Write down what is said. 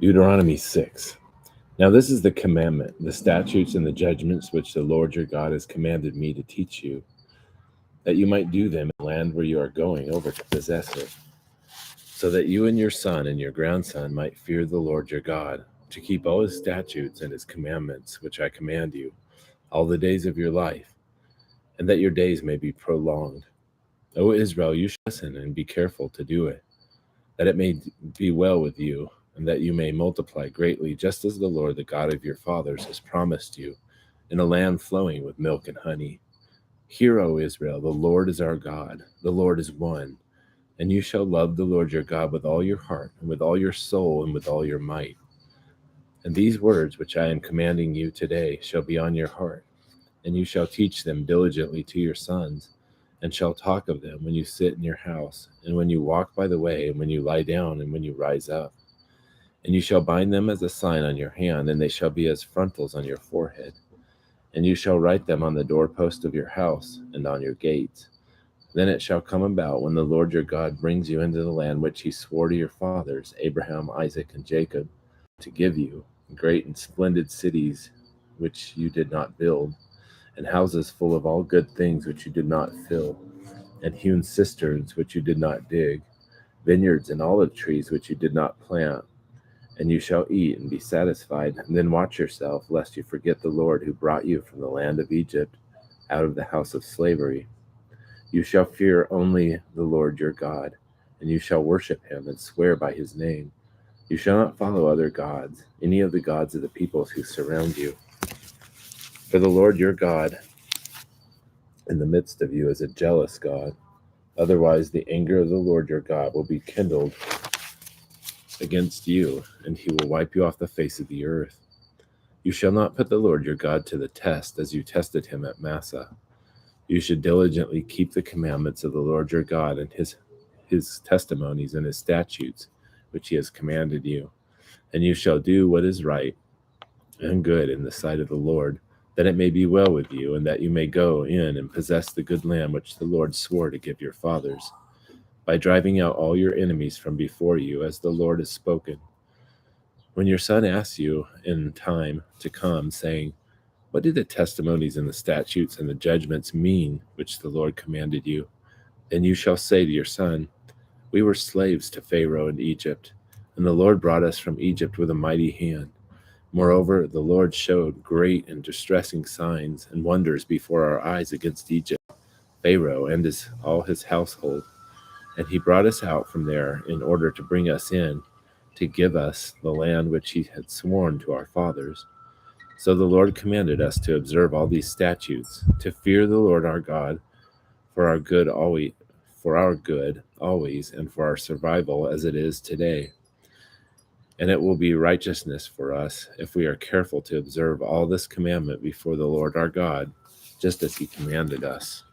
Deuteronomy 6. Now this is the commandment, the statutes and the judgments which the Lord your God has commanded me to teach you, that you might do them in the land where you are going over to possess it, so that you and your son and your grandson might fear the Lord your God, to keep all his statutes and his commandments which I command you, all the days of your life, and that your days may be prolonged. O Israel, you shall listen and be careful to do it, that it may be well with you, and that you may multiply greatly, just as the Lord, the God of your fathers, has promised you, in a land flowing with milk and honey. Hear, O Israel, the Lord is our God, the Lord is one, and you shall love the Lord your God with all your heart, and with all your soul, and with all your might. And these words which I am commanding you today shall be on your heart, and you shall teach them diligently to your sons, and shall talk of them when you sit in your house, and when you walk by the way, and when you lie down, and when you rise up. And you shall bind them as a sign on your hand, and they shall be as frontals on your forehead. And you shall write them on the doorpost of your house, and on your gates. Then it shall come about, when the Lord your God brings you into the land which he swore to your fathers, Abraham, Isaac, and Jacob, to give you, great and splendid cities which you did not build, and houses full of all good things which you did not fill, and hewn cisterns which you did not dig, vineyards and olive trees which you did not plant. And you shall eat and be satisfied, and then watch yourself, lest you forget the Lord who brought you from the land of Egypt, out of the house of slavery. You shall fear only the Lord your God, and you shall worship him and swear by his name. You shall not follow other gods, any of the gods of the peoples who surround you. For the Lord your God in the midst of you is a jealous God. Otherwise, the anger of the Lord your God will be kindled against you, and he will wipe you off the face of the earth. You shall not put the Lord your God to the test, as you tested him at Massah. You should diligently keep the commandments of the Lord your God and his testimonies and his statutes, which he has commanded you. And you shall do what is right and good in the sight of the Lord, that it may be well with you, and that you may go in and possess the good land which the Lord swore to give your fathers, by driving out all your enemies from before you, as the Lord has spoken. When your son asks you in time to come, saying, what do the testimonies and the statutes and the judgments mean which the Lord commanded you? Then you shall say to your son, we were slaves to Pharaoh in Egypt, and the Lord brought us from Egypt with a mighty hand. Moreover, the Lord showed great and distressing signs and wonders before our eyes against Egypt, Pharaoh and all his household. And he brought us out from there in order to bring us in, to give us the land which he had sworn to our fathers. So the Lord commanded us to observe all these statutes, to fear the Lord our God for our good always, and for our survival as it is today. And it will be righteousness for us if we are careful to observe all this commandment before the Lord our God, just as he commanded us.